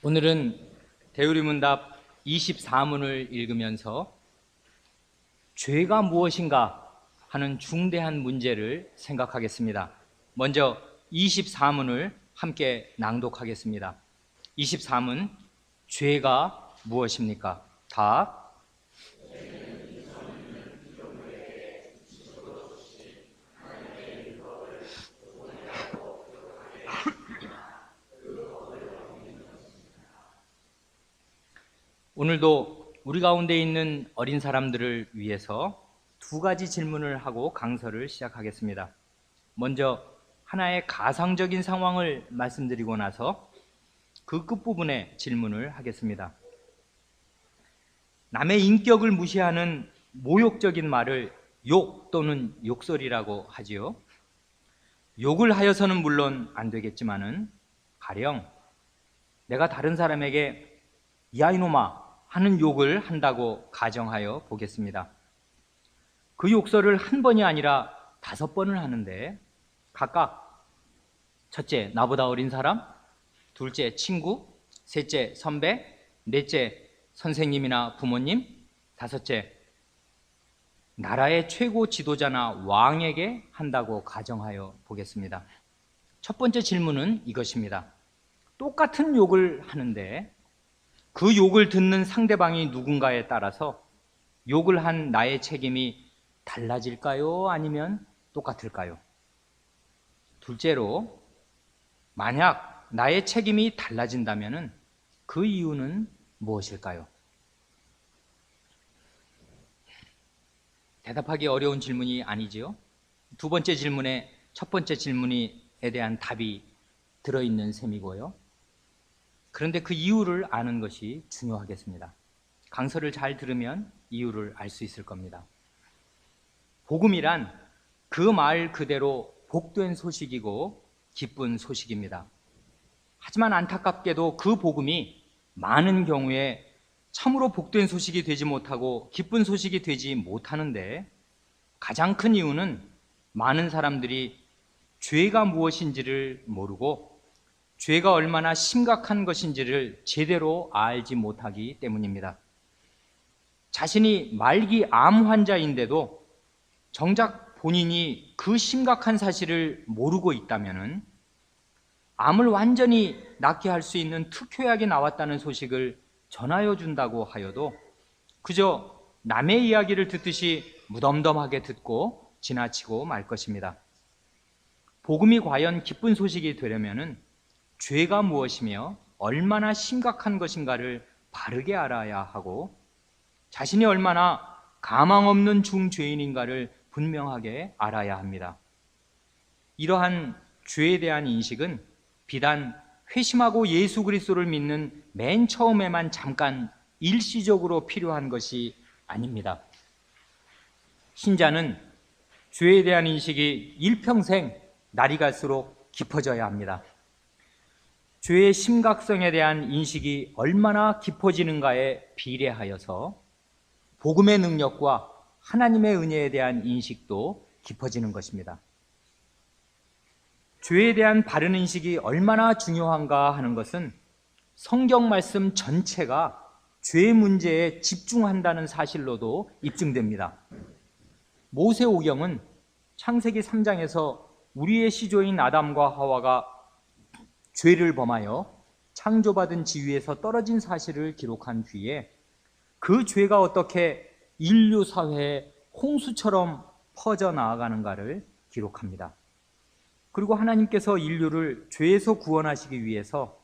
오늘은 대우리문답 24문을 읽으면서 죄가 무엇인가 하는 중대한 문제를 생각하겠습니다. 먼저 24문을 함께 낭독하겠습니다. 24문, 죄가 무엇입니까? 답. 오늘도 우리 가운데 있는 어린 사람들을 위해서 두 가지 질문을 하고 강서를 시작하겠습니다. 먼저 하나의 가상적인 상황을 말씀드리고 나서 그 끝부분에 질문을 하겠습니다. 남의 인격을 무시하는 모욕적인 말을 욕 또는 욕설이라고 하지요. 욕을 하여서는 물론 안 되겠지만은 가령 내가 다른 사람에게 야 이놈아 하는 욕을 한다고 가정하여 보겠습니다. 그 욕설을 한 번이 아니라 5번을 하는데 각각 첫째 나보다 어린 사람, 둘째 친구, 셋째 선배, 넷째 선생님이나 부모님, 다섯째 나라의 최고 지도자나 왕에게 한다고 가정하여 보겠습니다. 첫 번째 질문은 이것입니다. 똑같은 욕을 하는데 그 욕을 듣는 상대방이 누군가에 따라서 욕을 한 나의 책임이 달라질까요? 아니면 똑같을까요? 둘째로, 만약 나의 책임이 달라진다면 그 이유는 무엇일까요? 대답하기 어려운 질문이 아니지요? 두 번째 질문에 첫 번째 질문에 대한 답이 들어있는 셈이고요. 그런데 그 이유를 아는 것이 중요하겠습니다. 강서를 잘 들으면 이유를 알 수 있을 겁니다. 복음이란 그 말 그대로 복된 소식이고 기쁜 소식입니다. 하지만 안타깝게도 그 복음이 많은 경우에 참으로 복된 소식이 되지 못하고 기쁜 소식이 되지 못하는데 가장 큰 이유는 많은 사람들이 죄가 무엇인지를 모르고 죄가 얼마나 심각한 것인지를 제대로 알지 못하기 때문입니다. 자신이 말기 암 환자인데도 정작 본인이 그 심각한 사실을 모르고 있다면 암을 완전히 낫게 할 수 있는 특효약이 나왔다는 소식을 전하여 준다고 하여도 그저 남의 이야기를 듣듯이 무덤덤하게 듣고 지나치고 말 것입니다. 복음이 과연 기쁜 소식이 되려면 죄가 무엇이며 얼마나 심각한 것인가를 바르게 알아야 하고 자신이 얼마나 가망 없는 중죄인인가를 분명하게 알아야 합니다. 이러한 죄에 대한 인식은 비단 회심하고 예수 그리스도를 믿는 맨 처음에만 잠깐 일시적으로 필요한 것이 아닙니다. 신자는 죄에 대한 인식이 일평생 날이 갈수록 깊어져야 합니다. 죄의 심각성에 대한 인식이 얼마나 깊어지는가에 비례하여서 복음의 능력과 하나님의 은혜에 대한 인식도 깊어지는 것입니다. 죄에 대한 바른 인식이 얼마나 중요한가 하는 것은 성경 말씀 전체가 죄 문제에 집중한다는 사실로도 입증됩니다. 모세오경은 창세기 3장에서 우리의 시조인 아담과 하와가 죄를 범하여 창조받은 지위에서 떨어진 사실을 기록한 뒤에 그 죄가 어떻게 인류 사회에 홍수처럼 퍼져나가는가를 기록합니다. 그리고 하나님께서 인류를 죄에서 구원하시기 위해서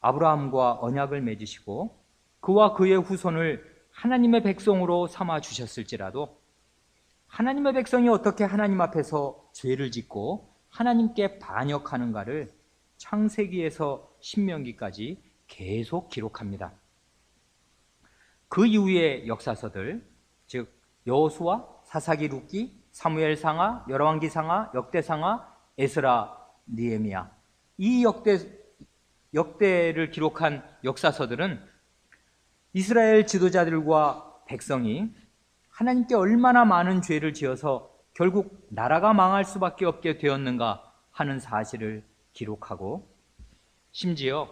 아브라함과 언약을 맺으시고 그와 그의 후손을 하나님의 백성으로 삼아 주셨을지라도 하나님의 백성이 어떻게 하나님 앞에서 죄를 짓고 하나님께 반역하는가를 창세기에서 신명기까지 계속 기록합니다. 그 이후의 역사서들, 즉 여호수아, 사사기, 룻기, 사무엘상하, 열왕기상하, 역대상하, 에스라, 느헤미야, 이 역대를 기록한 역사서들은 이스라엘 지도자들과 백성이 하나님께 얼마나 많은 죄를 지어서 결국 나라가 망할 수밖에 없게 되었는가 하는 사실을 기록하고 심지어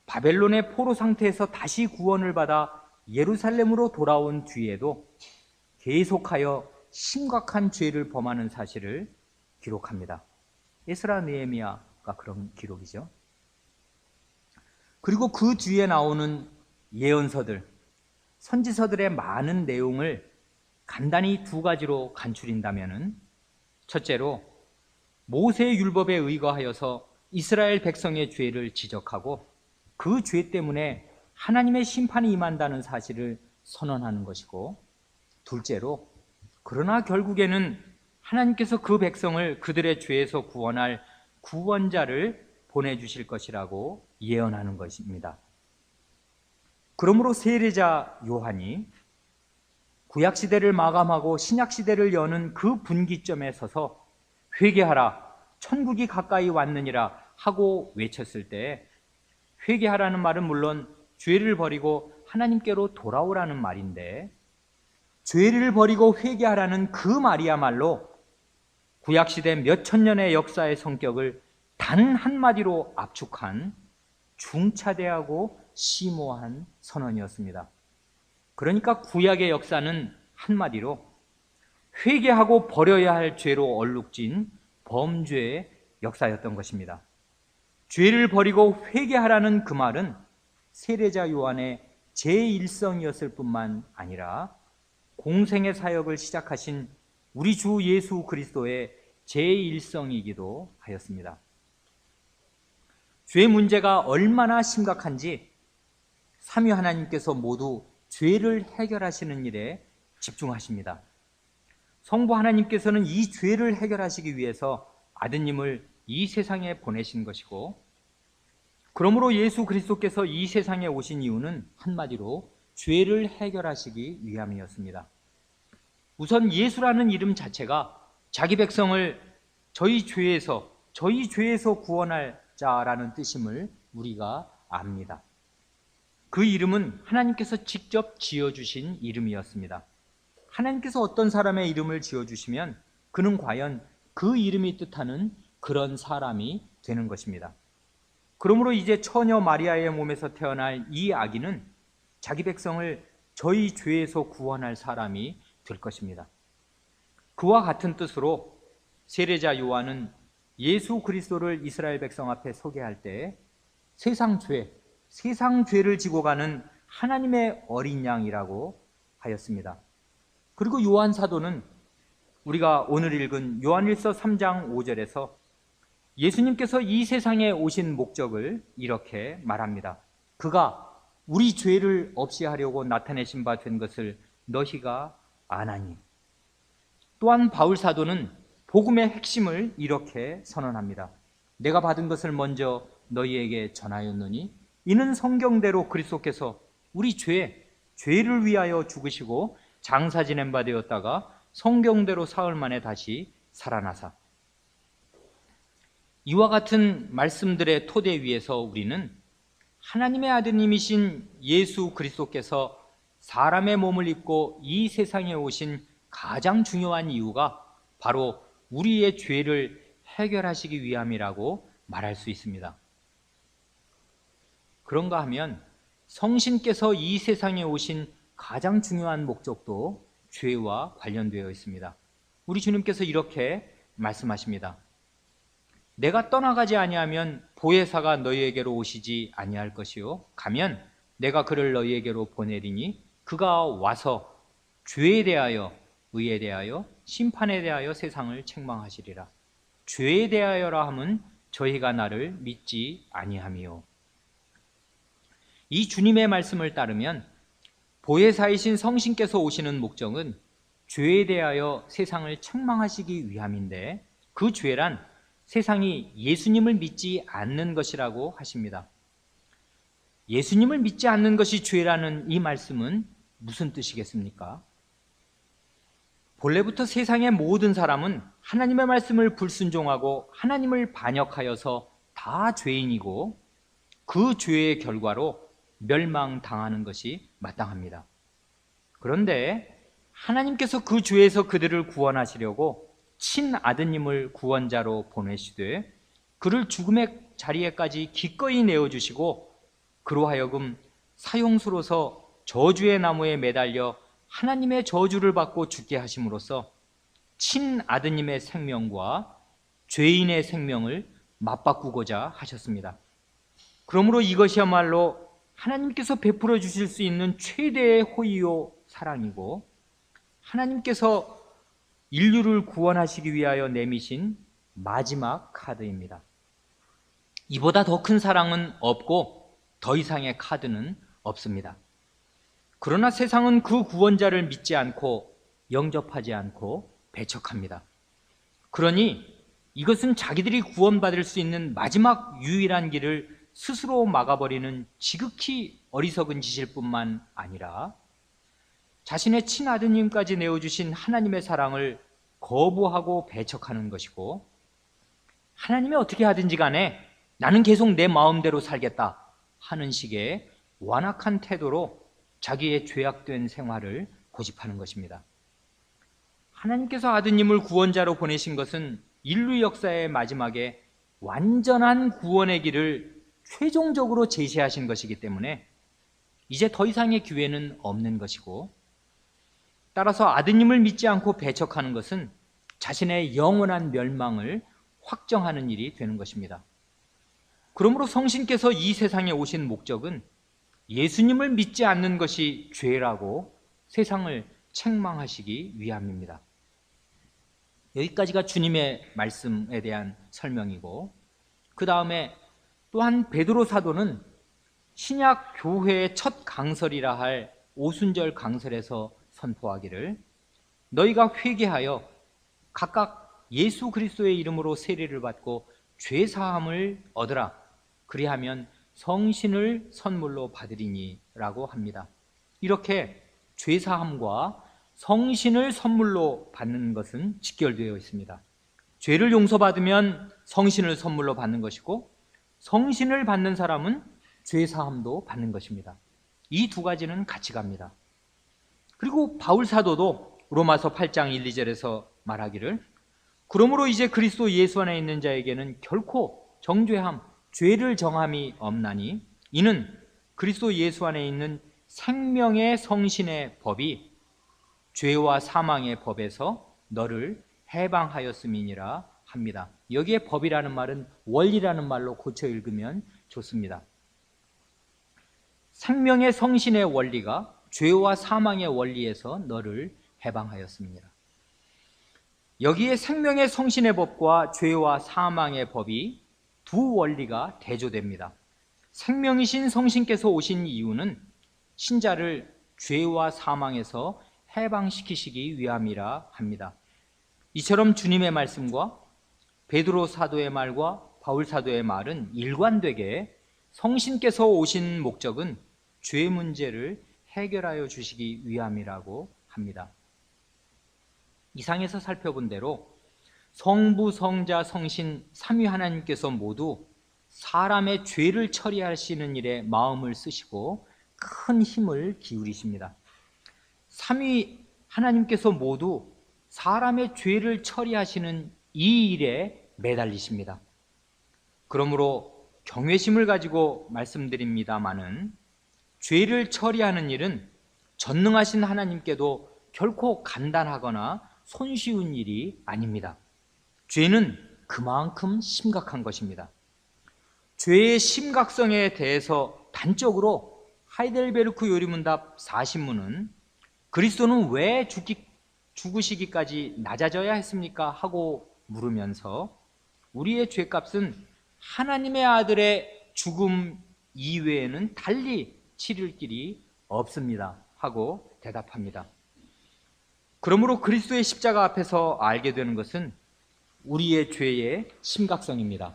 바벨론의 포로 상태에서 다시 구원을 받아 예루살렘으로 돌아온 뒤에도 계속하여 심각한 죄를 범하는 사실을 기록합니다. 에스라 느헤미야가 그런 기록이죠. 그리고 그 뒤에 나오는 예언서들, 선지서들의 많은 내용을 간단히 두 가지로 간추린다면은, 첫째로 모세의 율법에 의거하여서 이스라엘 백성의 죄를 지적하고 그 죄 때문에 하나님의 심판이 임한다는 사실을 선언하는 것이고, 둘째로 그러나 결국에는 하나님께서 그 백성을 그들의 죄에서 구원할 구원자를 보내주실 것이라고 예언하는 것입니다. 그러므로 세례자 요한이 구약시대를 마감하고 신약시대를 여는 그 분기점에 서서 회개하라, 천국이 가까이 왔느니라 하고 외쳤을 때, 회개하라는 말은 물론 죄를 버리고 하나님께로 돌아오라는 말인데, 죄를 버리고 회개하라는 그 말이야말로 구약시대 몇천 년의 역사의 성격을 단 한마디로 압축한 중차대하고 심오한 선언이었습니다. 그러니까 구약의 역사는 한마디로 회개하고 버려야 할 죄로 얼룩진 범죄의 역사였던 것입니다. 죄를 버리고 회개하라는 그 말은 세례자 요한의 제1성이었을 뿐만 아니라 공생의 사역을 시작하신 우리 주 예수 그리스도의 제1성이기도 하였습니다. 죄 문제가 얼마나 심각한지 삼위 하나님께서 모두 죄를 해결하시는 일에 집중하십니다. 성부 하나님께서는 이 죄를 해결하시기 위해서 아드님을 이 세상에 보내신 것이고, 그러므로 예수 그리스도께서 이 세상에 오신 이유는 한마디로 죄를 해결하시기 위함이었습니다. 우선 예수라는 이름 자체가 자기 백성을 저희 죄에서 구원할 자라는 뜻임을 우리가 압니다. 그 이름은 하나님께서 직접 지어주신 이름이었습니다. 하나님께서 어떤 사람의 이름을 지어주시면 그는 과연 그 이름이 뜻하는 그런 사람이 되는 것입니다. 그러므로 이제 처녀 마리아의 몸에서 태어날 이 아기는 자기 백성을 저희 죄에서 구원할 사람이 될 것입니다. 그와 같은 뜻으로 세례자 요한은 예수 그리스도를 이스라엘 백성 앞에 소개할 때 세상 죄를 지고 가는 하나님의 어린 양이라고 하였습니다. 그리고 요한 사도는 우리가 오늘 읽은 요한일서 3장 5절에서 예수님께서 이 세상에 오신 목적을 이렇게 말합니다. 그가 우리 죄를 없이 하려고 나타내신 바 된 것을 너희가 아나니. 또한 바울 사도는 복음의 핵심을 이렇게 선언합니다. 내가 받은 것을 먼저 너희에게 전하였노니 이는 성경대로 그리스도께서 우리 죄를 위하여 죽으시고 장사 지낸 바 되었다가 성경대로 사흘 만에 다시 살아나사. 이와 같은 말씀들의 토대 위에서 우리는 하나님의 아드님이신 예수 그리스도께서 사람의 몸을 입고 이 세상에 오신 가장 중요한 이유가 바로 우리의 죄를 해결하시기 위함이라고 말할 수 있습니다. 그런가 하면 성신께서 이 세상에 오신 가장 중요한 목적도 죄와 관련되어 있습니다. 우리 주님께서 이렇게 말씀하십니다. 내가 떠나가지 아니하면 보혜사가 너희에게로 오시지 아니할 것이요 가면 내가 그를 너희에게로 보내리니 그가 와서 죄에 대하여 의에 대하여 심판에 대하여 세상을 책망하시리라. 죄에 대하여라 함은 저희가 나를 믿지 아니함이요. 이 주님의 말씀을 따르면 보혜사이신 성신께서 오시는 목적은 죄에 대하여 세상을 책망하시기 위함인데, 그 죄란 세상이 예수님을 믿지 않는 것이라고 하십니다. 예수님을 믿지 않는 것이 죄라는 이 말씀은 무슨 뜻이겠습니까? 본래부터 세상의 모든 사람은 하나님의 말씀을 불순종하고 하나님을 반역하여서 다 죄인이고 그 죄의 결과로 멸망당하는 것이 마땅합니다. 그런데 하나님께서 그 죄에서 그들을 구원하시려고 친아드님을 구원자로 보내시되 그를 죽음의 자리에까지 기꺼이 내어주시고 그로 하여금 사형수로서 저주의 나무에 매달려 하나님의 저주를 받고 죽게 하심으로써 친아드님의 생명과 죄인의 생명을 맞바꾸고자 하셨습니다. 그러므로 이것이야말로 하나님께서 베풀어 주실 수 있는 최대의 호의요 사랑이고, 하나님께서 인류를 구원하시기 위하여 내미신 마지막 카드입니다. 이보다 더 큰 사랑은 없고 더 이상의 카드는 없습니다. 그러나 세상은 그 구원자를 믿지 않고 영접하지 않고 배척합니다. 그러니 이것은 자기들이 구원받을 수 있는 마지막 유일한 길을 스스로 막아버리는 지극히 어리석은 짓일 뿐만 아니라 자신의 친아드님까지 내어주신 하나님의 사랑을 거부하고 배척하는 것이고, 하나님이 어떻게 하든지 간에 나는 계속 내 마음대로 살겠다 하는 식의 완악한 태도로 자기의 죄악된 생활을 고집하는 것입니다. 하나님께서 아드님을 구원자로 보내신 것은 인류 역사의 마지막에 완전한 구원의 길을 최종적으로 제시하신 것이기 때문에 이제 더 이상의 기회는 없는 것이고, 따라서 아드님을 믿지 않고 배척하는 것은 자신의 영원한 멸망을 확정하는 일이 되는 것입니다. 그러므로 성신께서 이 세상에 오신 목적은 예수님을 믿지 않는 것이 죄라고 세상을 책망하시기 위함입니다. 여기까지가 주님의 말씀에 대한 설명이고, 그 다음에 또한 베드로 사도는 신약 교회의 첫 강설이라 할 오순절 강설에서 선포하기를, 너희가 회개하여 각각 예수 그리스도의 이름으로 세례를 받고 죄 사함을 얻으라, 그리하면 성신을 선물로 받으리니 라고 합니다. 이렇게 죄 사함과 성신을 선물로 받는 것은 직결되어 있습니다. 죄를 용서받으면 성신을 선물로 받는 것이고, 성신을 받는 사람은 죄 사함도 받는 것입니다. 이 두 가지는 같이 갑니다. 그리고 바울 사도도 로마서 8장 1, 2절에서 말하기를, 그러므로 이제 그리스도 예수 안에 있는 자에게는 결코 정죄함, 죄를 정함이 없나니, 이는 그리스도 예수 안에 있는 생명의 성신의 법이 죄와 사망의 법에서 너를 해방하였음이니라 합니다. 여기에 법이라는 말은 원리라는 말로 고쳐 읽으면 좋습니다. 생명의 성신의 원리가 죄와 사망의 원리에서 너를 해방하였습니다. 여기에 생명의 성신의 법과 죄와 사망의 법이 두 원리가 대조됩니다. 생명이신 성신께서 오신 이유는 신자를 죄와 사망에서 해방시키시기 위함이라 합니다. 이처럼 주님의 말씀과 베드로 사도의 말과 바울 사도의 말은 일관되게 성신께서 오신 목적은 죄 문제를 해결하여 주시기 위함이라고 합니다. 이상에서 살펴본 대로 성부, 성자, 성신 삼위 하나님께서 모두 사람의 죄를 처리하시는 일에 마음을 쓰시고 큰 힘을 기울이십니다. 삼위 하나님께서 모두 사람의 죄를 처리하시는 이 일에 매달리십니다. 그러므로 경외심을 가지고 말씀드립니다마는 죄를 처리하는 일은 전능하신 하나님께도 결코 간단하거나 손쉬운 일이 아닙니다. 죄는 그만큼 심각한 것입니다. 죄의 심각성에 대해서 단적으로 하이델베르크 요리문답 40문은 그리스도는 왜 죽으시기까지 낮아져야 했습니까? 하고 물으면서 우리의 죄값은 하나님의 아들의 죽음 이외에는 달리 치를 길이 없습니다 하고 대답합니다. 그러므로 그리스도의 십자가 앞에서 알게 되는 것은 우리의 죄의 심각성입니다.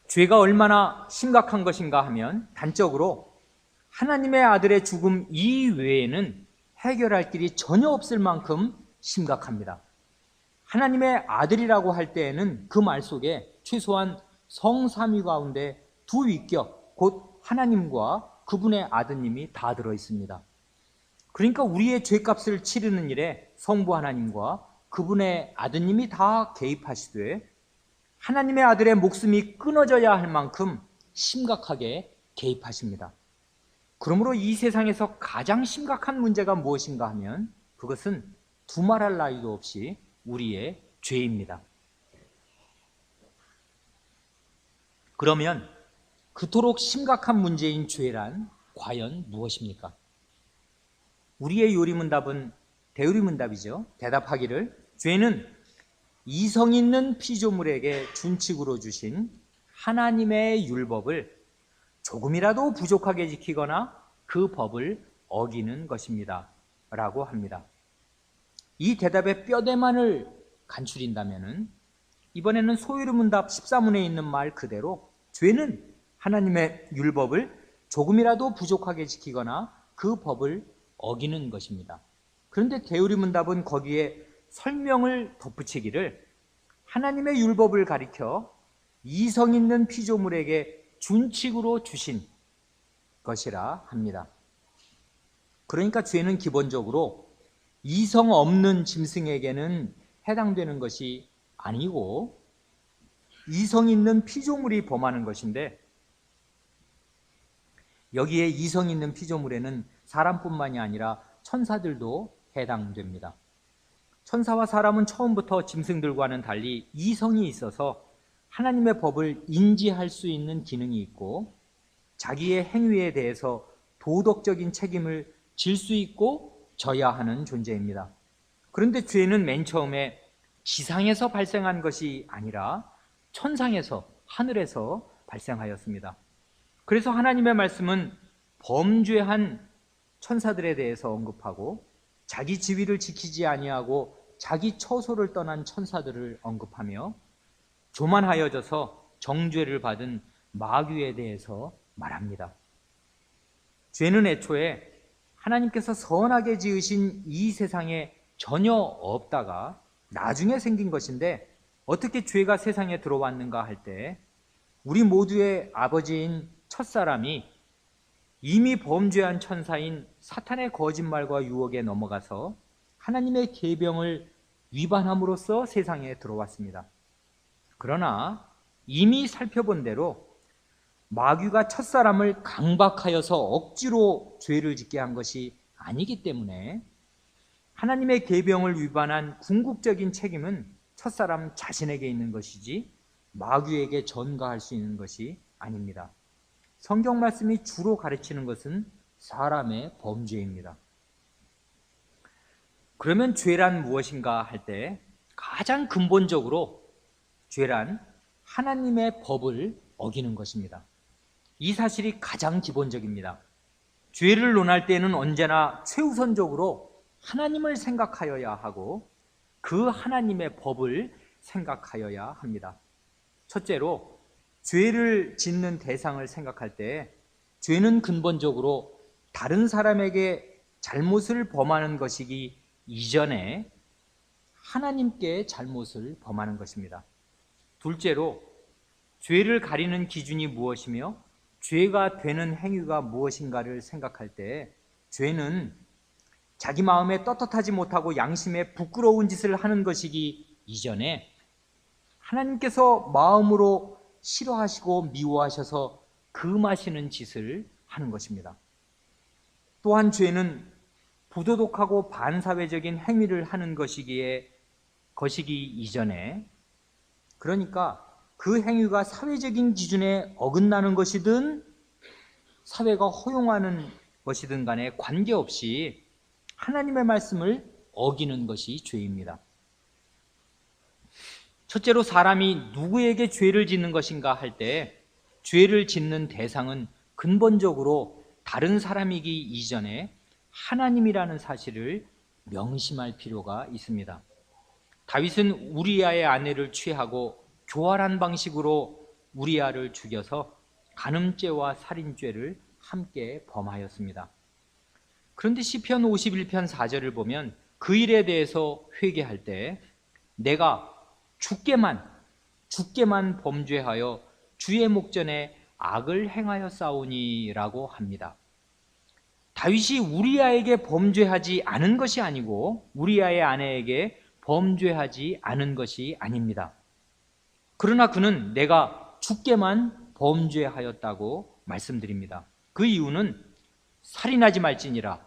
죄가 얼마나 심각한 것인가 하면 단적으로 하나님의 아들의 죽음 이외에는 해결할 길이 전혀 없을 만큼 심각합니다. 하나님의 아들이라고 할 때에는 그 말 속에 최소한 성삼위 가운데 두 위격, 곧 하나님과 그분의 아드님이 다 들어있습니다. 그러니까 우리의 죄값을 치르는 일에 성부 하나님과 그분의 아드님이 다 개입하시되 하나님의 아들의 목숨이 끊어져야 할 만큼 심각하게 개입하십니다. 그러므로 이 세상에서 가장 심각한 문제가 무엇인가 하면 그것은 두말할 나위도 없이 우리의 죄입니다. 그러면 그토록 심각한 문제인 죄란 과연 무엇입니까? 우리의 요리문답은 대요리문답이죠. 대답하기를 죄는 이성 있는 피조물에게 준칙으로 주신 하나님의 율법을 조금이라도 부족하게 지키거나 그 법을 어기는 것입니다 라고 합니다. 이 대답의 뼈대만을 간추린다면 이번에는 소요리문답 14문에 있는 말 그대로 죄는 하나님의 율법을 조금이라도 부족하게 지키거나 그 법을 어기는 것입니다. 그런데 대요리문답은 거기에 설명을 덧붙이기를 하나님의 율법을 가리켜 이성 있는 피조물에게 준칙으로 주신 것이라 합니다. 그러니까 죄는 기본적으로 이성 없는 짐승에게는 해당되는 것이 아니고 이성 있는 피조물이 범하는 것인데, 여기에 이성 있는 피조물에는 사람뿐만이 아니라 천사들도 해당됩니다. 천사와 사람은 처음부터 짐승들과는 달리 이성이 있어서 하나님의 법을 인지할 수 있는 기능이 있고 자기의 행위에 대해서 도덕적인 책임을 질 수 있고 져야 하는 존재입니다. 그런데 죄는 맨 처음에 지상에서 발생한 것이 아니라 천상에서, 하늘에서 발생하였습니다. 그래서 하나님의 말씀은 범죄한 천사들에 대해서 언급하고 자기 지위를 지키지 아니하고 자기 처소를 떠난 천사들을 언급하며 교만하여져서 정죄를 받은 마귀에 대해서 말합니다. 죄는 애초에 하나님께서 선하게 지으신 이 세상에 전혀 없다가 나중에 생긴 것인데, 어떻게 죄가 세상에 들어왔는가 할 때 우리 모두의 아버지인 첫사람이 이미 범죄한 천사인 사탄의 거짓말과 유혹에 넘어가서 하나님의 계명을 위반함으로써 세상에 들어왔습니다. 그러나 이미 살펴본 대로 마귀가 첫사람을 강박하여서 억지로 죄를 짓게 한 것이 아니기 때문에 하나님의 계명을 위반한 궁극적인 책임은 첫사람 자신에게 있는 것이지 마귀에게 전가할 수 있는 것이 아닙니다. 성경 말씀이 주로 가르치는 것은 사람의 범죄입니다. 그러면 죄란 무엇인가 할 때 가장 근본적으로 죄란 하나님의 법을 어기는 것입니다. 이 사실이 가장 기본적입니다. 죄를 논할 때는 언제나 최우선적으로 하나님을 생각하여야 하고 그 하나님의 법을 생각하여야 합니다. 첫째로 죄를 짓는 대상을 생각할 때 죄는 근본적으로 다른 사람에게 잘못을 범하는 것이기 이전에 하나님께 잘못을 범하는 것입니다. 둘째로 죄를 가리는 기준이 무엇이며 죄가 되는 행위가 무엇인가를 생각할 때 죄는 자기 마음에 떳떳하지 못하고 양심에 부끄러운 짓을 하는 것이기 이전에 하나님께서 마음으로 싫어하시고 미워하셔서 금하시는 짓을 하는 것입니다. 또한 죄는 부도덕하고 반사회적인 행위를 하는 것이기 이전에, 그러니까 그 행위가 사회적인 기준에 어긋나는 것이든 사회가 허용하는 것이든 간에 관계없이 하나님의 말씀을 어기는 것이 죄입니다. 첫째로 사람이 누구에게 죄를 짓는 것인가 할 때 죄를 짓는 대상은 근본적으로 다른 사람이기 이전에 하나님이라는 사실을 명심할 필요가 있습니다. 다윗은 우리아의 아내를 취하고 교활한 방식으로 우리아를 죽여서 간음죄와 살인죄를 함께 범하였습니다. 그런데 시편 51편 4절을 보면 그 일에 대해서 회개할 때 내가 죽게만 범죄하여 주의 목전에 악을 행하였사오니 라고 합니다. 다윗이 우리아에게 범죄하지 않은 것이 아니고 우리아의 아내에게 범죄하지 않은 것이 아닙니다. 그러나 그는 내가 죽게만 범죄하였다고 말씀드립니다. 그 이유는 살인하지 말지니라,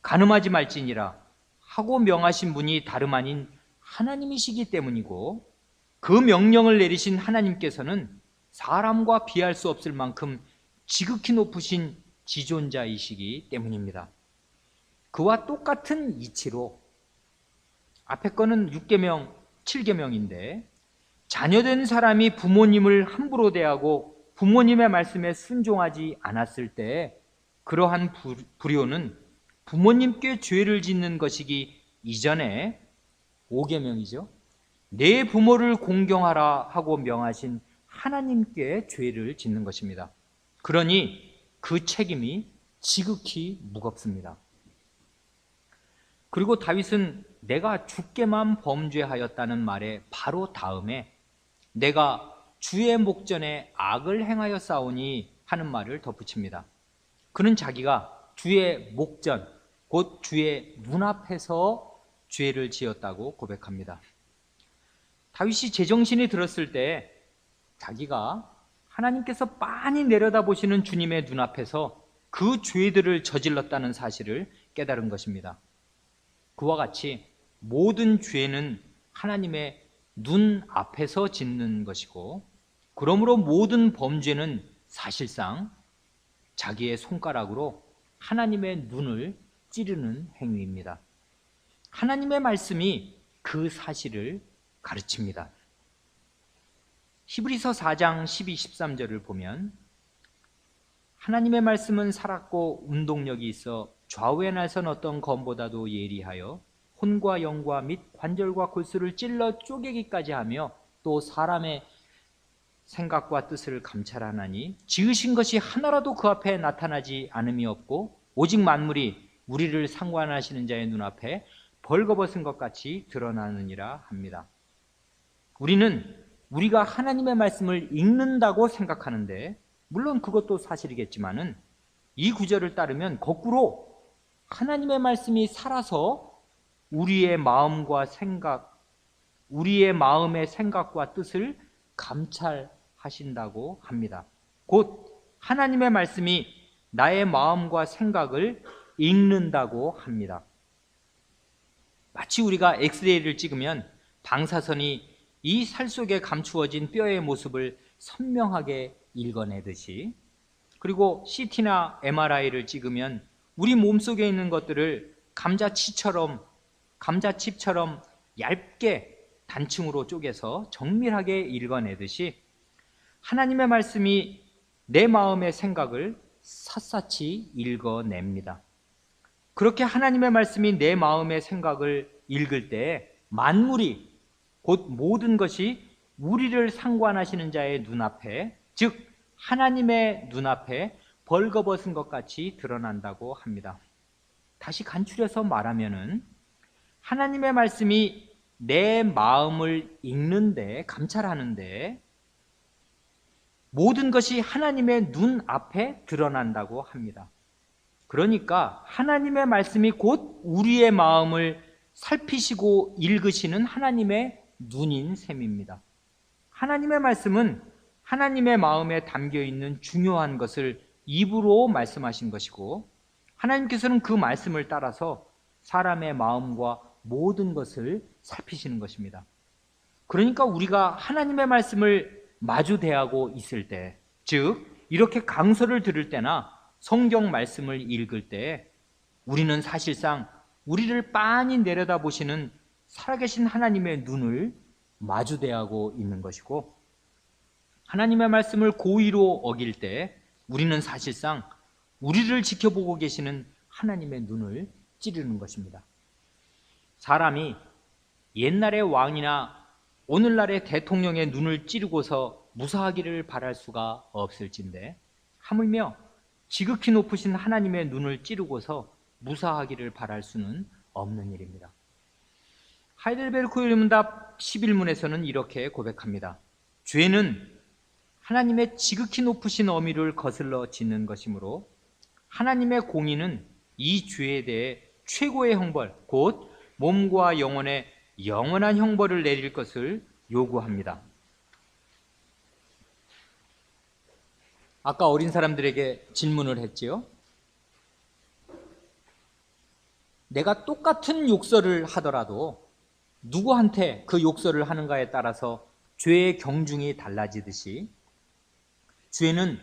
간음하지 말지니라 하고 명하신 분이 다름 아닌 하나님이시기 때문이고, 그 명령을 내리신 하나님께서는 사람과 비할 수 없을 만큼 지극히 높으신 지존자이시기 때문입니다. 그와 똑같은 이치로 앞에 거는 6계명, 7계명인데 자녀된 사람이 부모님을 함부로 대하고 부모님의 말씀에 순종하지 않았을 때 그러한 불효는 부모님께 죄를 짓는 것이기 이전에 5계명이죠. 내 부모를 공경하라 하고 명하신 하나님께 죄를 짓는 것입니다. 그러니 그 책임이 지극히 무겁습니다. 그리고 다윗은 내가 주께만 범죄하였다는 말에 바로 다음에 내가 주의 목전에 악을 행하여 싸우니 하는 말을 덧붙입니다. 그는 자기가 주의 목전, 곧 주의 눈앞에서 죄를 지었다고 고백합니다. 다윗이 제정신이 들었을 때 자기가 하나님께서 빤히 내려다보시는 주님의 눈앞에서 그 죄들을 저질렀다는 사실을 깨달은 것입니다. 그와 같이 모든 죄는 하나님의 눈 앞에서 짓는 것이고, 그러므로 모든 범죄는 사실상 자기의 손가락으로 하나님의 눈을 찌르는 행위입니다. 하나님의 말씀이 그 사실을 가르칩니다. 히브리서 4장 12, 13절을 보면 하나님의 말씀은 살았고 운동력이 있어 좌우에 날선 어떤 검보다도 예리하여 혼과 영과 및 관절과 골수를 찔러 쪼개기까지 하며 또 사람의 생각과 뜻을 감찰하나니 지으신 것이 하나라도 그 앞에 나타나지 않음이 없고 오직 만물이 우리를 상관하시는 자의 눈앞에 벌거벗은 것 같이 드러나느니라 합니다. 우리는 우리가 하나님의 말씀을 읽는다고 생각하는데, 물론 그것도 사실이겠지만은 이 구절을 따르면 거꾸로 하나님의 말씀이 살아서 우리의 마음과 생각, 우리의 마음의 생각과 뜻을 감찰하신다고 합니다. 곧 하나님의 말씀이 나의 마음과 생각을 읽는다고 합니다. 마치 우리가 엑스레이를 찍으면 방사선이 이 살 속에 감추어진 뼈의 모습을 선명하게 읽어내듯이, 그리고 CT나 MRI를 찍으면 우리 몸속에 있는 것들을 감자칩처럼 얇게 단층으로 쪼개서 정밀하게 읽어내듯이 하나님의 말씀이 내 마음의 생각을 샅샅이 읽어냅니다. 그렇게 하나님의 말씀이 내 마음의 생각을 읽을 때 만물이, 곧 모든 것이 우리를 상관하시는 자의 눈앞에, 즉 하나님의 눈앞에 벌거벗은 것 같이 드러난다고 합니다. 다시 간추려서 말하면은 하나님의 말씀이 내 마음을 읽는데, 감찰하는데 모든 것이 하나님의 눈앞에 드러난다고 합니다. 그러니까 하나님의 말씀이 곧 우리의 마음을 살피시고 읽으시는 하나님의 눈인 셈입니다. 하나님의 말씀은 하나님의 마음에 담겨있는 중요한 것을 입으로 말씀하신 것이고, 하나님께서는 그 말씀을 따라서 사람의 마음과 모든 것을 살피시는 것입니다. 그러니까 우리가 하나님의 말씀을 마주 대하고 있을 때, 즉 이렇게 강서를 들을 때나 성경 말씀을 읽을 때 우리는 사실상 우리를 빤히 내려다보시는 살아계신 하나님의 눈을 마주 대하고 있는 것이고, 하나님의 말씀을 고의로 어길 때 우리는 사실상 우리를 지켜보고 계시는 하나님의 눈을 찌르는 것입니다. 사람이 옛날의 왕이나 오늘날의 대통령의 눈을 찌르고서 무사하기를 바랄 수가 없을진데, 하물며 지극히 높으신 하나님의 눈을 찌르고서 무사하기를 바랄 수는 없는 일입니다. 하이델베르크 율문답 11문에서는 이렇게 고백합니다. 죄는 하나님의 지극히 높으신 어미를 거슬러 짓는 것이므로 하나님의 공의는 이 죄에 대해 최고의 형벌, 곧 몸과 영혼에 영원한 형벌을 내릴 것을 요구합니다. 아까 어린 사람들에게 질문을 했지요. 내가 똑같은 욕설을 하더라도 누구한테 그 욕설을 하는가에 따라서 죄의 경중이 달라지듯이 죄는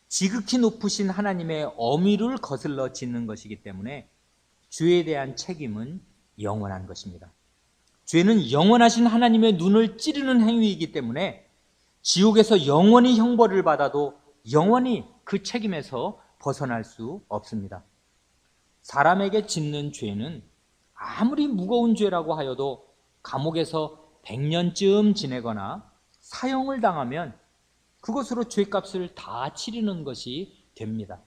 지극히 높으신 하나님의 엄위를 거슬러 짓는 것이기 때문에 죄에 대한 책임은 영원한 것입니다. 죄는 영원하신 하나님의 눈을 찌르는 행위이기 때문에 지옥에서 영원히 형벌을 받아도 영원히 그 책임에서 벗어날 수 없습니다. 사람에게 짓는 죄는 아무리 무거운 죄라고 하여도 감옥에서 100년쯤 지내거나 사형을 당하면 그것으로 죄값을 다 치르는 것이 됩니다.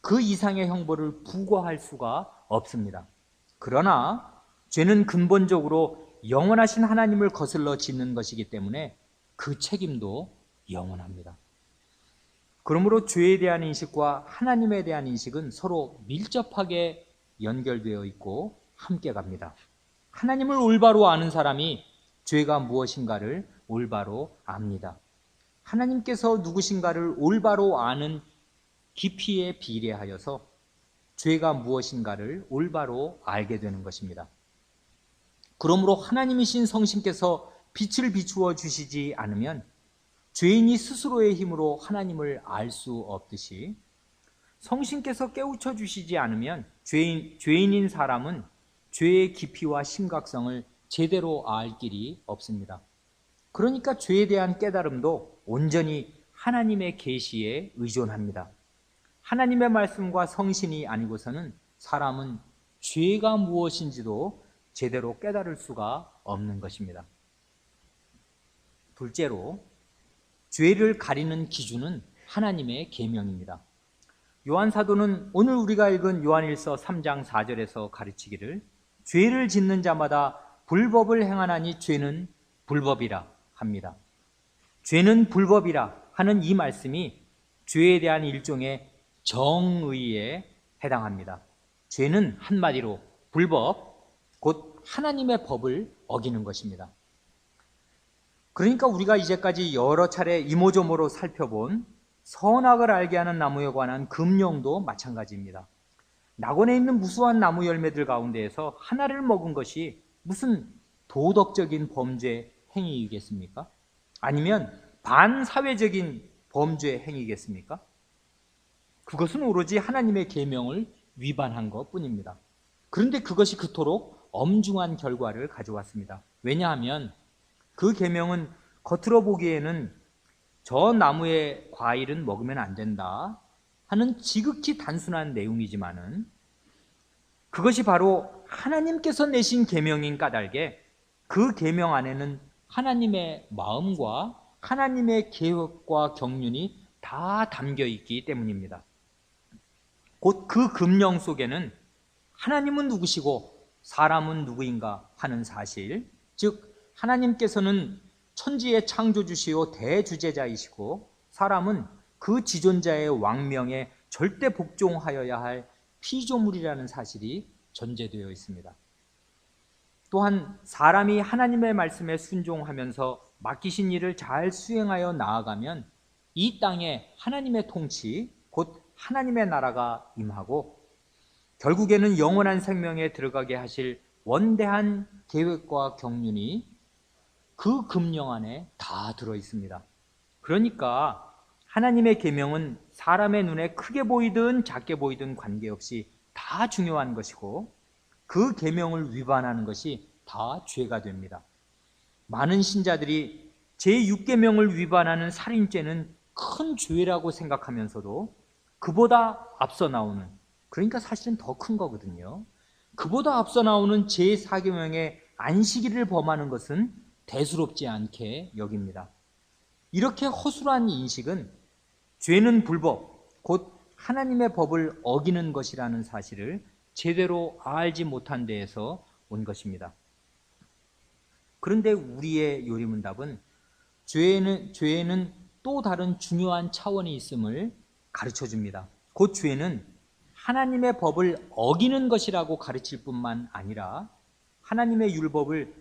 그 이상의 형벌을 부과할 수가 없습니다. 그러나 죄는 근본적으로 영원하신 하나님을 거슬러 짓는 것이기 때문에 그 책임도 영원합니다. 그러므로 죄에 대한 인식과 하나님에 대한 인식은 서로 밀접하게 연결되어 있고 함께 갑니다. 하나님을 올바로 아는 사람이 죄가 무엇인가를 올바로 압니다. 하나님께서 누구신가를 올바로 아는 깊이에 비례하여서 죄가 무엇인가를 올바로 알게 되는 것입니다. 그러므로 하나님이신 성신께서 빛을 비추어 주시지 않으면 죄인이 스스로의 힘으로 하나님을 알 수 없듯이 성신께서 깨우쳐 주시지 않으면 죄인인 사람은 죄의 깊이와 심각성을 제대로 알 길이 없습니다. 그러니까 죄에 대한 깨달음도 온전히 하나님의 계시에 의존합니다. 하나님의 말씀과 성신이 아니고서는 사람은 죄가 무엇인지도 제대로 깨달을 수가 없는 것입니다. 둘째로, 죄를 가리는 기준은 하나님의 계명입니다. 요한 사도는 오늘 우리가 읽은 요한일서 3장 4절에서 가르치기를 죄를 짓는 자마다 불법을 행하나니 죄는 불법이라 합니다. 죄는 불법이라 하는 이 말씀이 죄에 대한 일종의 정의에 해당합니다. 죄는 한마디로 불법, 곧 하나님의 법을 어기는 것입니다. 그러니까 우리가 이제까지 여러 차례 이모저모로 살펴본 선악을 알게 하는 나무에 관한 금령도 마찬가지입니다. 낙원에 있는 무수한 나무 열매들 가운데에서 하나를 먹은 것이 무슨 도덕적인 범죄 행위이겠습니까? 아니면 반사회적인 범죄 행위겠습니까? 그것은 오로지 하나님의 계명을 위반한 것뿐입니다. 그런데 그것이 그토록 엄중한 결과를 가져왔습니다. 왜냐하면 그 계명은 겉으로 보기에는 저 나무의 과일은 먹으면 안 된다 하는 지극히 단순한 내용이지만은 그것이 바로 하나님께서 내신 계명인 까닭에 그 계명 안에는 하나님의 마음과 하나님의 계획과 경륜이 다 담겨 있기 때문입니다. 곧 그 금령 속에는 하나님은 누구시고 사람은 누구인가 하는 사실, 즉 하나님께서는 천지의 창조주시요 대주제자이시고 사람은 그 지존자의 왕명에 절대 복종하여야 할 피조물이라는 사실이 전제되어 있습니다. 또한 사람이 하나님의 말씀에 순종하면서 맡기신 일을 잘 수행하여 나아가면 이 땅에 하나님의 통치, 곧 하나님의 나라가 임하고 결국에는 영원한 생명에 들어가게 하실 원대한 계획과 경륜이 그 금령 안에 다 들어 있습니다. 그러니까 하나님의 계명은 사람의 눈에 크게 보이든 작게 보이든 관계없이 다 중요한 것이고 그 계명을 위반하는 것이 다 죄가 됩니다. 많은 신자들이 제6계명을 위반하는 살인죄는 큰 죄라고 생각하면서도 그보다 앞서 나오는, 그러니까 사실은 더 큰 거거든요. 그보다 앞서 나오는 제4계명의 안식일을 범하는 것은 대수롭지 않게 여깁니다. 이렇게 허술한 인식은 죄는 불법, 곧 하나님의 법을 어기는 것이라는 사실을 제대로 알지 못한 데에서 온 것입니다. 그런데 우리의 요리문답은 죄에는 또 다른 중요한 차원이 있음을 가르쳐 줍니다. 곧 죄는 하나님의 법을 어기는 것이라고 가르칠 뿐만 아니라 하나님의 율법을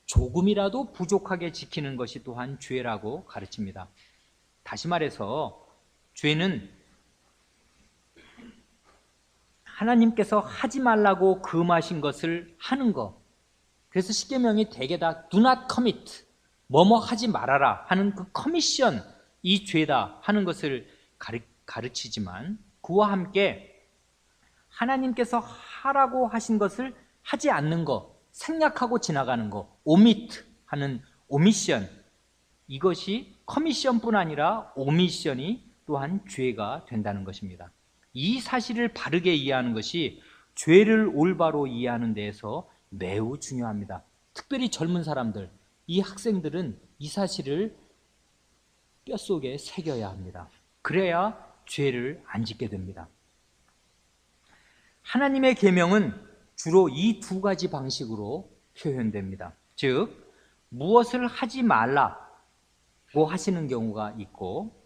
조금이라도 부족하게 지키는 것이 또한 죄라고 가르칩니다. 다시 말해서 죄는 하나님께서 하지 말라고 금하신 것을 하는 것. 그래서 십계명이 대개 다 do not commit, 뭐뭐 하지 말아라 하는 그 커미션, 이 죄다 하는 것을 가르치지만, 그와 함께 하나님께서 하라고 하신 것을 하지 않는 것, 생략하고 지나가는 것, omit 하는 오미션, 이것이 커미션뿐 아니라 오미션이 또한 죄가 된다는 것입니다. 이 사실을 바르게 이해하는 것이 죄를 올바로 이해하는 데에서 매우 중요합니다. 특별히 젊은 사람들, 이 학생들은 이 사실을 뼛속에 새겨야 합니다. 그래야 죄를 안 짓게 됩니다. 하나님의 계명은 주로 이 두 가지 방식으로 표현됩니다. 즉, 무엇을 하지 말라고 하시는 경우가 있고,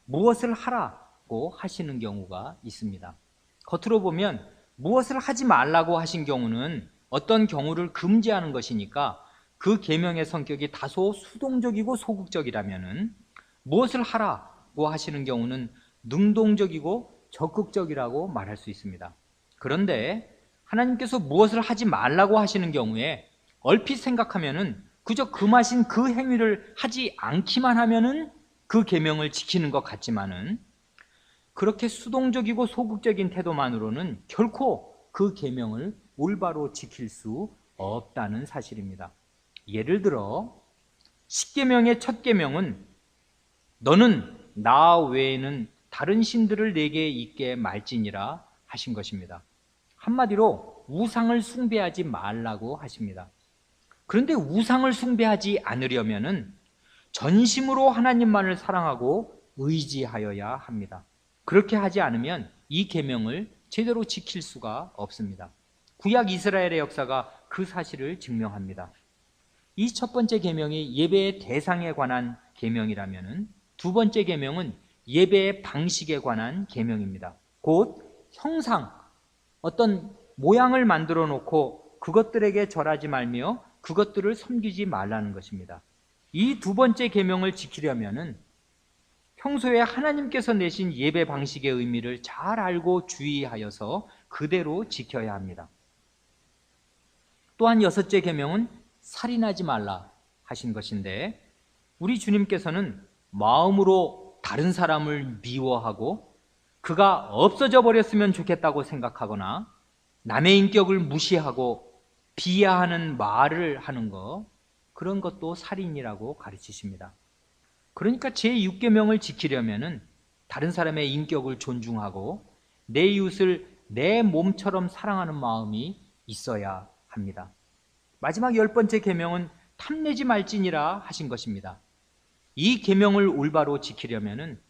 무엇을 하라고 하시는 경우가 있습니다. 겉으로 보면 무엇을 하지 말라고 하신 경우는 어떤 경우를 금지하는 것이니까 그 계명의 성격이 다소 수동적이고 소극적이라면은, 무엇을 하라고 하시는 경우는 능동적이고 적극적이라고 말할 수 있습니다. 그런데 하나님께서 무엇을 하지 말라고 하시는 경우에 얼핏 생각하면은 그저 금하신 그 행위를 하지 않기만 하면은 그 계명을 지키는 것 같지만은, 그렇게 수동적이고 소극적인 태도만으로는 결코 그 계명을 올바로 지킬 수 없다는 사실입니다. 예를 들어 십계명의 첫 계명은 너는 나 외에는 다른 신들을 내게 있게 말지니라 하신 것입니다. 한마디로 우상을 숭배하지 말라고 하십니다. 그런데 우상을 숭배하지 않으려면은 전심으로 하나님만을 사랑하고 의지하여야 합니다. 그렇게 하지 않으면 이 계명을 제대로 지킬 수가 없습니다. 구약 이스라엘의 역사가 그 사실을 증명합니다. 이 첫 번째 계명이 예배의 대상에 관한 계명이라면은, 두 번째 계명은 예배의 방식에 관한 계명입니다. 곧 형상, 어떤 모양을 만들어 놓고 그것들에게 절하지 말며 그것들을 섬기지 말라는 것입니다. 이 두 번째 계명을 지키려면은 평소에 하나님께서 내신 예배 방식의 의미를 잘 알고 주의하여서 그대로 지켜야 합니다. 또한 여섯째 계명은 살인하지 말라 하신 것인데, 우리 주님께서는 마음으로 다른 사람을 미워하고 그가 없어져 버렸으면 좋겠다고 생각하거나 남의 인격을 무시하고 비하하는 말을 하는 것, 그런 것도 살인이라고 가르치십니다. 그러니까 제6계명을 지키려면은 다른 사람의 인격을 존중하고 내 이웃을 내 몸처럼 사랑하는 마음이 있어야 합니다. 마지막 10번째 계명은 탐내지 말지니라 하신 것입니다. 이 계명을 올바로 지키려면은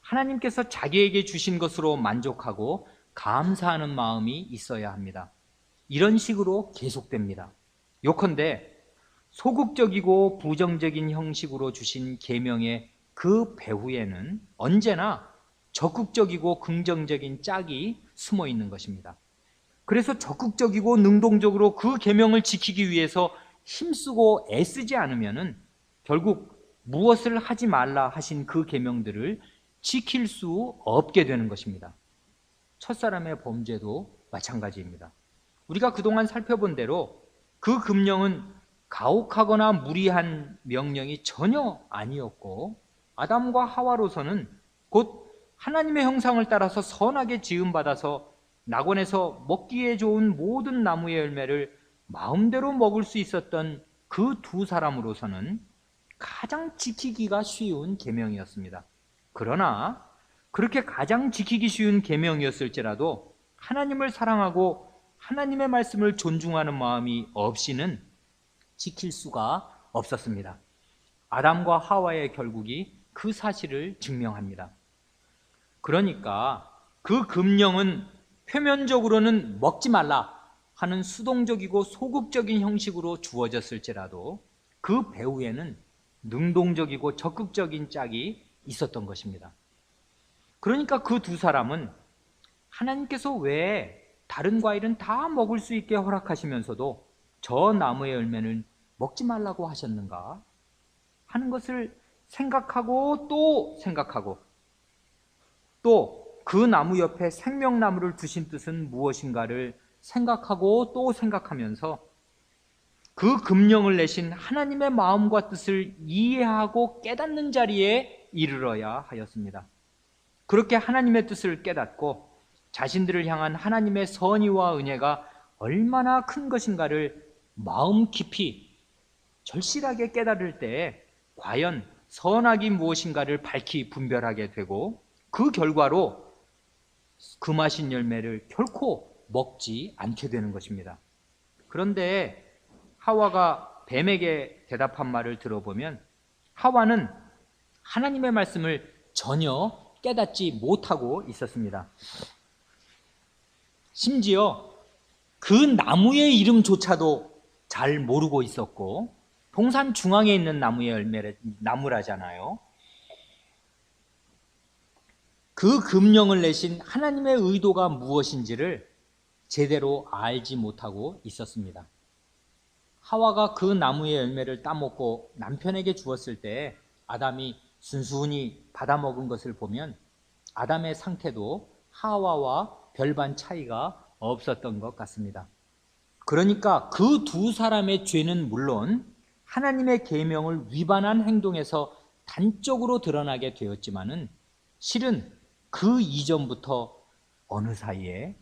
하나님께서 자기에게 주신 것으로 만족하고 감사하는 마음이 있어야 합니다. 이런 식으로 계속됩니다. 요컨대 소극적이고 부정적인 형식으로 주신 계명의 그 배후에는 언제나 적극적이고 긍정적인 짝이 숨어 있는 것입니다. 그래서 적극적이고 능동적으로 그 계명을 지키기 위해서 힘쓰고 애쓰지 않으면은 결국 무엇을 하지 말라 하신 그 계명들을 지킬 수 없게 되는 것입니다. 첫사람의 범죄도 마찬가지입니다. 우리가 그동안 살펴본 대로 그 금령은 가혹하거나 무리한 명령이 전혀 아니었고, 아담과 하와로서는 곧 하나님의 형상을 따라서 선하게 지음받아서 낙원에서 먹기에 좋은 모든 나무의 열매를 마음대로 먹을 수 있었던 그 두 사람으로서는 가장 지키기가 쉬운 계명이었습니다. 그러나 그렇게 가장 지키기 쉬운 계명이었을지라도 하나님을 사랑하고 하나님의 말씀을 존중하는 마음이 없이는 지킬 수가 없었습니다. 아담과 하와의 결국이 그 사실을 증명합니다. 그러니까 그 금령은 표면적으로는 먹지 말라 하는 수동적이고 소극적인 형식으로 주어졌을지라도 그 배후에는 능동적이고 적극적인 짝이 있었던 것입니다. 그러니까 그 두 사람은 하나님께서 왜 다른 과일은 다 먹을 수 있게 허락하시면서도 저 나무의 열매는 먹지 말라고 하셨는가 하는 것을 생각하고 또 생각하고, 또 그 나무 옆에 생명나무를 두신 뜻은 무엇인가를 생각하고 또 생각하면서 그 금령을 내신 하나님의 마음과 뜻을 이해하고 깨닫는 자리에 이르러야 하였습니다. 그렇게 하나님의 뜻을 깨닫고 자신들을 향한 하나님의 선의와 은혜가 얼마나 큰 것인가를 마음 깊이 절실하게 깨달을 때 과연 선악이 무엇인가를 밝히 분별하게 되고 그 결과로 금하신 열매를 결코 먹지 않게 되는 것입니다. 그런데 하와가 뱀에게 대답한 말을 들어보면 하와는 하나님의 말씀을 전혀 깨닫지 못하고 있었습니다. 심지어 그 나무의 이름조차도 잘 모르고 있었고 동산 중앙에 있는 나무라잖아요. 그 금령을 내신 하나님의 의도가 무엇인지를 제대로 알지 못하고 있었습니다. 하와가 그 나무의 열매를 따먹고 남편에게 주었을 때 아담이 순순히 받아먹은 것을 보면 아담의 상태도 하와와 별반 차이가 없었던 것 같습니다. 그러니까 그 두 사람의 죄는 물론 하나님의 계명을 위반한 행동에서 단적으로 드러나게 되었지만은 실은 그 이전부터 어느 사이에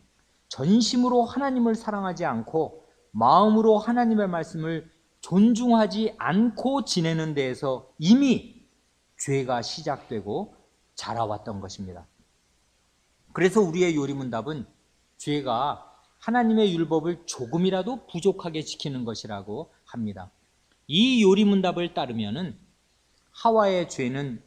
전심으로 하나님을 사랑하지 않고 마음으로 하나님의 말씀을 존중하지 않고 지내는 데에서 이미 죄가 시작되고 자라왔던 것입니다. 그래서 우리의 요리문답은 죄가 하나님의 율법을 조금이라도 부족하게 지키는 것이라고 합니다. 이 요리문답을 따르면은 하와의 죄는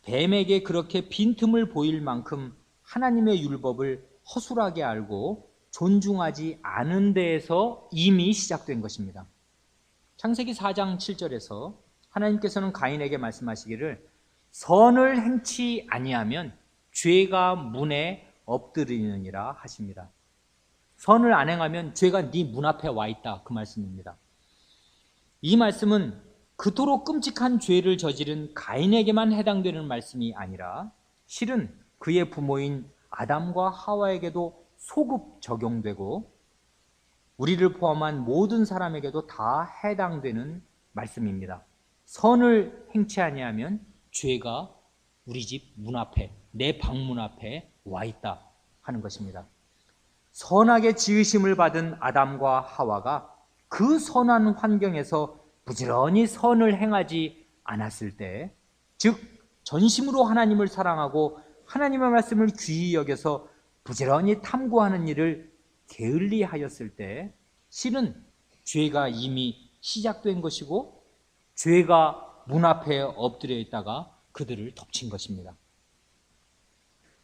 뱀에게 그렇게 빈틈을 보일 만큼 하나님의 율법을 허술하게 알고 존중하지 않은 데에서 이미 시작된 것입니다. 창세기 4장 7절에서 하나님께서는 가인에게 말씀하시기를 선을 행치 아니하면 죄가 문에 엎드리느니라 하십니다. 선을 안 행하면 죄가 네 문 앞에 와 있다, 그 말씀입니다. 이 말씀은 그토록 끔찍한 죄를 저지른 가인에게만 해당되는 말씀이 아니라 실은 그의 부모인 아담과 하와에게도 소급 적용되고 우리를 포함한 모든 사람에게도 다 해당되는 말씀입니다. 선을 행치 아니하면 죄가 우리 집 문 앞에, 내 방문 앞에 와 있다 하는 것입니다. 선하게 지으심을 받은 아담과 하와가 그 선한 환경에서 부지런히 선을 행하지 않았을 때, 즉 전심으로 하나님을 사랑하고 하나님의 말씀을 귀히 여겨서 부지런히 탐구하는 일을 게을리하였을 때 실은 죄가 이미 시작된 것이고 죄가 문 앞에 엎드려 있다가 그들을 덮친 것입니다.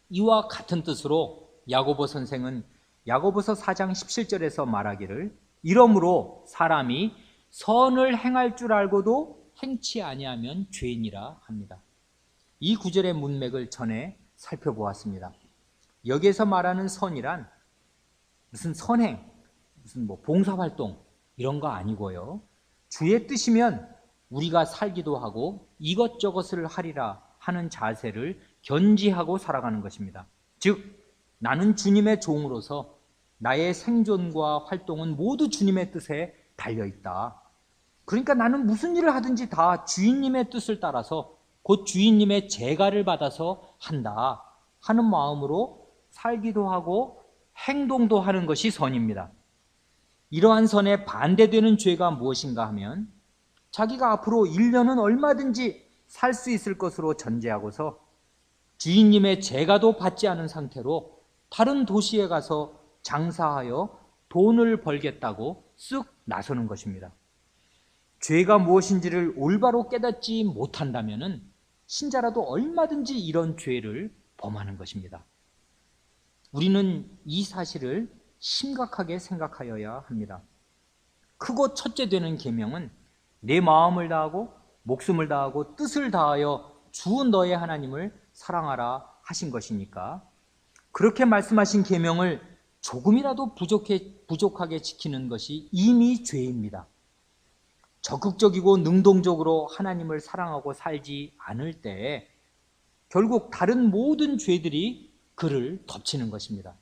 이와 같은 뜻으로 야고보 선생은 야고보서 4장 17절에서 말하기를 이러므로 사람이 선을 행할 줄 알고도 행치 아니하면 죄인이라 합니다. 이 구절의 문맥을 전에 살펴보았습니다. 여기에서 말하는 선이란 무슨 선행, 무슨 봉사활동 이런 거 아니고요. 주의 뜻이면 우리가 살기도 하고 이것저것을 하리라 하는 자세를 견지하고 살아가는 것입니다. 즉 나는 주님의 종으로서 나의 생존과 활동은 모두 주님의 뜻에 달려있다. 그러니까 나는 무슨 일을 하든지 다 주인님의 뜻을 따라서 곧 주인님의 제가를 받아서 한다 하는 마음으로 살기도 하고 행동도 하는 것이 선입니다. 이러한 선에 반대되는 죄가 무엇인가 하면 자기가 앞으로 1년은 얼마든지 살 수 있을 것으로 전제하고서 주인님의 제가도 받지 않은 상태로 다른 도시에 가서 장사하여 돈을 벌겠다고 쓱 나서는 것입니다. 죄가 무엇인지를 올바로 깨닫지 못한다면 신자라도 얼마든지 이런 죄를 범하는 것입니다. 우리는 이 사실을 심각하게 생각하여야 합니다. 크고 첫째 되는 계명은 내 마음을 다하고 목숨을 다하고 뜻을 다하여 주 너의 하나님을 사랑하라 하신 것이니까 그렇게 말씀하신 계명을 조금이라도 부족하게 지키는 것이 이미 죄입니다. 적극적이고 능동적으로 하나님을 사랑하고 살지 않을 때 결국 다른 모든 죄들이 그를 덮치는 것입니다.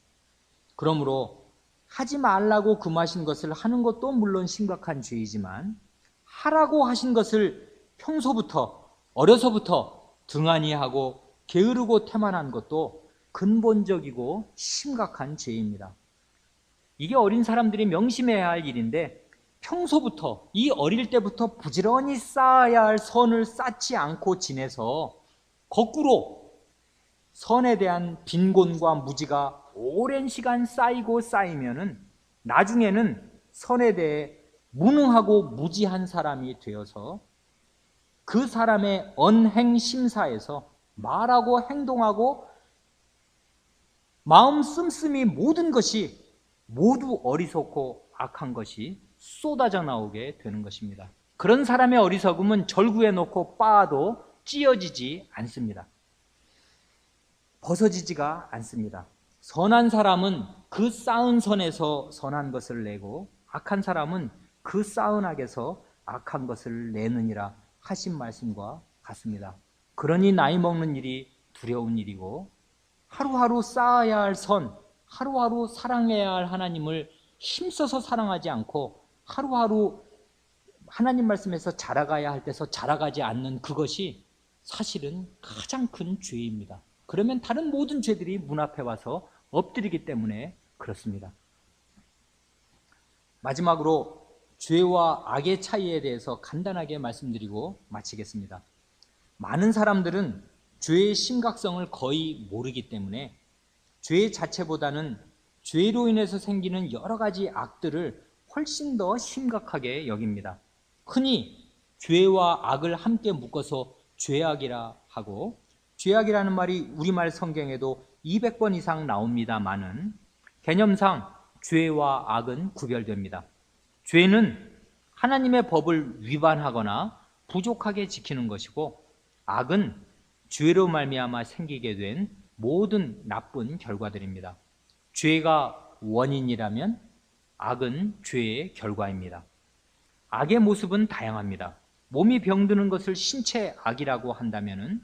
그러므로 하지 말라고 금하신 것을 하는 것도 물론 심각한 죄이지만 하라고 하신 것을 평소부터 어려서부터 등한히 하고 게으르고 태만한 것도 근본적이고 심각한 죄입니다. 이게 어린 사람들이 명심해야 할 일인데 평소부터 이 어릴 때부터 부지런히 쌓아야 할 선을 쌓지 않고 지내서 거꾸로 선에 대한 빈곤과 무지가 오랜 시간 쌓이고 쌓이면은 나중에는 선에 대해 무능하고 무지한 사람이 되어서 그 사람의 언행 심사에서 말하고 행동하고 마음 씀씀이 모든 것이 모두 어리석고 악한 것이 쏟아져 나오게 되는 것입니다. 그런 사람의 어리석음은 절구에 놓고 빻아도 찢어지지 않습니다. 벗어지지가 않습니다. 선한 사람은 그 쌓은 선에서 선한 것을 내고 악한 사람은 그 쌓은 악에서 악한 것을 내느니라 하신 말씀과 같습니다. 그러니 나이 먹는 일이 두려운 일이고 하루하루 쌓아야 할 선, 하루하루 사랑해야 할 하나님을 힘써서 사랑하지 않고 하루하루 하나님 말씀에서 자라가야 할 때서 자라가지 않는 그것이 사실은 가장 큰 죄입니다. 그러면 다른 모든 죄들이 문 앞에 와서 엎드리기 때문에 그렇습니다. 마지막으로 죄와 악의 차이에 대해서 간단하게 말씀드리고 마치겠습니다. 많은 사람들은 죄의 심각성을 거의 모르기 때문에 죄 자체보다는 죄로 인해서 생기는 여러 가지 악들을 훨씬 더 심각하게 여깁니다. 흔히 죄와 악을 함께 묶어서 죄악이라 하고, 죄악이라는 말이 우리말 성경에도 200번 이상 나옵니다마는 개념상 죄와 악은 구별됩니다. 죄는 하나님의 법을 위반하거나 부족하게 지키는 것이고, 악은 죄로 말미암아 생기게 된 모든 나쁜 결과들입니다. 죄가 원인이라면 악은 죄의 결과입니다. 악의 모습은 다양합니다. 몸이 병드는 것을 신체 악이라고 한다면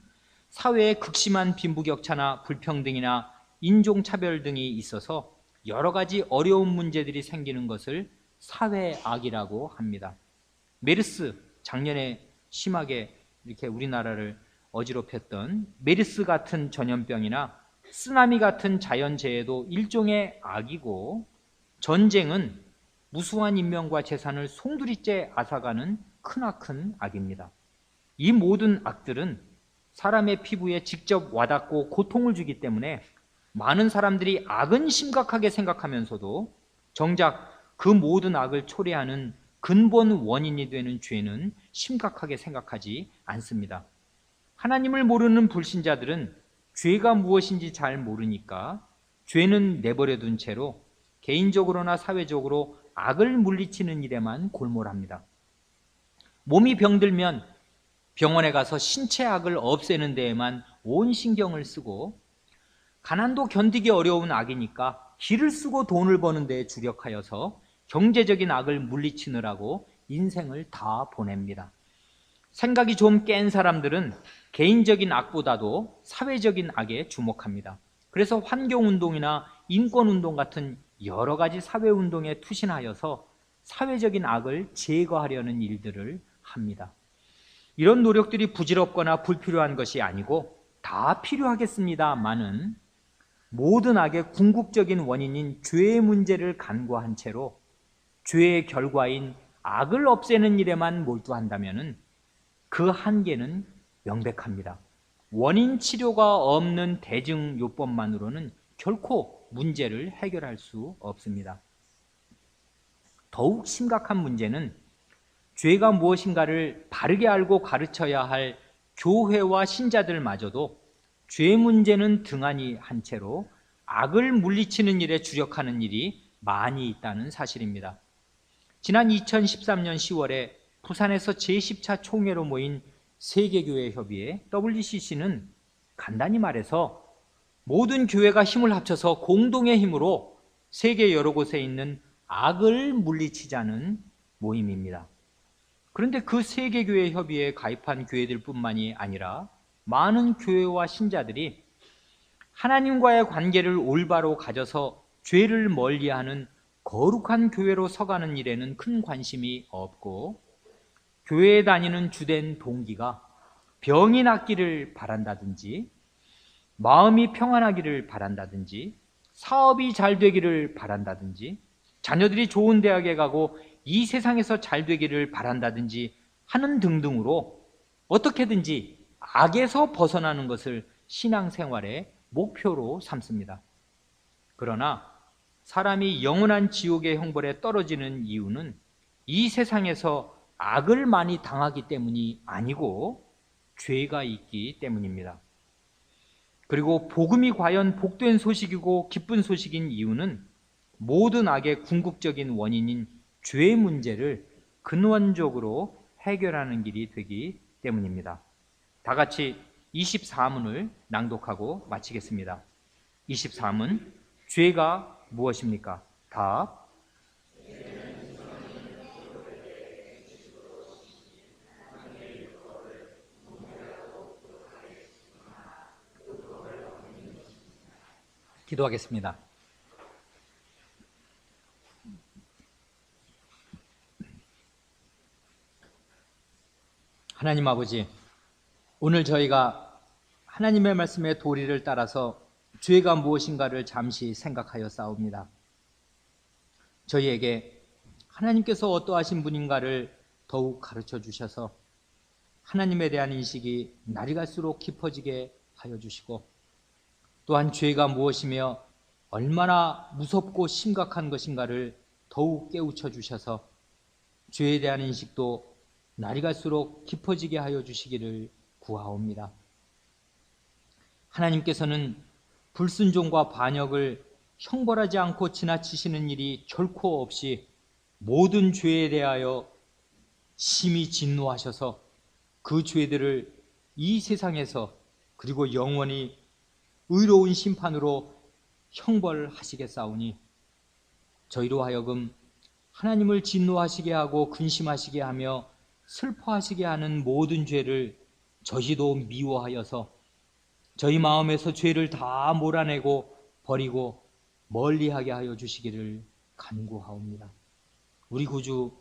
사회에 극심한 빈부격차나 불평등이나 인종차별 등이 있어서 여러 가지 어려운 문제들이 생기는 것을 사회악이라고 합니다. 메르스, 작년에 심하게 이렇게 우리나라를 어지럽혔던 메르스 같은 전염병이나 쓰나미 같은 자연재해도 일종의 악이고, 전쟁은 무수한 인명과 재산을 송두리째 앗아가는 크나큰 악입니다. 이 모든 악들은 사람의 피부에 직접 와닿고 고통을 주기 때문에 많은 사람들이 악은 심각하게 생각하면서도 정작 그 모든 악을 초래하는 근본 원인이 되는 죄는 심각하게 생각하지 않습니다. 하나님을 모르는 불신자들은 죄가 무엇인지 잘 모르니까 죄는 내버려둔 채로 개인적으로나 사회적으로 악을 물리치는 일에만 골몰합니다. 몸이 병들면 병원에 가서 신체 악을 없애는 데에만 온 신경을 쓰고, 가난도 견디기 어려운 악이니까 길을 쓰고 돈을 버는 데에 주력하여서 경제적인 악을 물리치느라고 인생을 다 보냅니다. 생각이 좀 깬 사람들은 개인적인 악보다도 사회적인 악에 주목합니다. 그래서 환경운동이나 인권운동 같은 여러 가지 사회운동에 투신하여서 사회적인 악을 제거하려는 일들을 합니다. 이런 노력들이 부질없거나 불필요한 것이 아니고 다 필요하겠습니다마는 모든 악의 궁극적인 원인인 죄의 문제를 간과한 채로 죄의 결과인 악을 없애는 일에만 몰두한다면 그 한계는 명백합니다. 원인 치료가 없는 대증요법만으로는 결코 문제를 해결할 수 없습니다. 더욱 심각한 문제는 죄가 무엇인가를 바르게 알고 가르쳐야 할 교회와 신자들마저도 죄 문제는 등한히 한 채로 악을 물리치는 일에 주력하는 일이 많이 있다는 사실입니다. 지난 2013년 10월에 부산에서 제10차 총회로 모인 세계교회협의회 WCC는 간단히 말해서 모든 교회가 힘을 합쳐서 공동의 힘으로 세계 여러 곳에 있는 악을 물리치자는 모임입니다. 그런데 그 세계교회협의회에 가입한 교회들뿐만이 아니라 많은 교회와 신자들이 하나님과의 관계를 올바로 가져서 죄를 멀리하는 거룩한 교회로 서가는 일에는 큰 관심이 없고, 교회에 다니는 주된 동기가 병이 낫기를 바란다든지, 마음이 평안하기를 바란다든지, 사업이 잘 되기를 바란다든지, 자녀들이 좋은 대학에 가고 이 세상에서 잘 되기를 바란다든지 하는 등등으로 어떻게든지 악에서 벗어나는 것을 신앙생활의 목표로 삼습니다. 그러나 사람이 영원한 지옥의 형벌에 떨어지는 이유는 이 세상에서 악을 많이 당하기 때문이 아니고 죄가 있기 때문입니다. 그리고 복음이 과연 복된 소식이고 기쁜 소식인 이유는 모든 악의 궁극적인 원인인 죄의 문제를 근원적으로 해결하는 길이 되기 때문입니다. 다 같이 24문을 낭독하고 마치겠습니다. 24문, 죄가 무엇입니까? 답. 기도하겠습니다. 하나님 아버지, 오늘 저희가 하나님의 말씀의 도리를 따라서 죄가 무엇인가를 잠시 생각하여 싸웁니다. 저희에게 하나님께서 어떠하신 분인가를 더욱 가르쳐 주셔서 하나님에 대한 인식이 날이 갈수록 깊어지게 하여 주시고, 또한 죄가 무엇이며 얼마나 무섭고 심각한 것인가를 더욱 깨우쳐 주셔서 죄에 대한 인식도 날이 갈수록 깊어지게 하여 주시기를 구하옵니다. 하나님께서는 불순종과 반역을 형벌하지 않고 지나치시는 일이 결코 없이 모든 죄에 대하여 심히 진노하셔서 그 죄들을 이 세상에서 그리고 영원히 의로운 심판으로 형벌하시겠사오니, 저희로 하여금 하나님을 진노하시게 하고 근심하시게 하며 슬퍼하시게 하는 모든 죄를 저희도 미워하여서 저희 마음에서 죄를 다 몰아내고 버리고 멀리하게 하여 주시기를 간구하옵니다. 우리 구주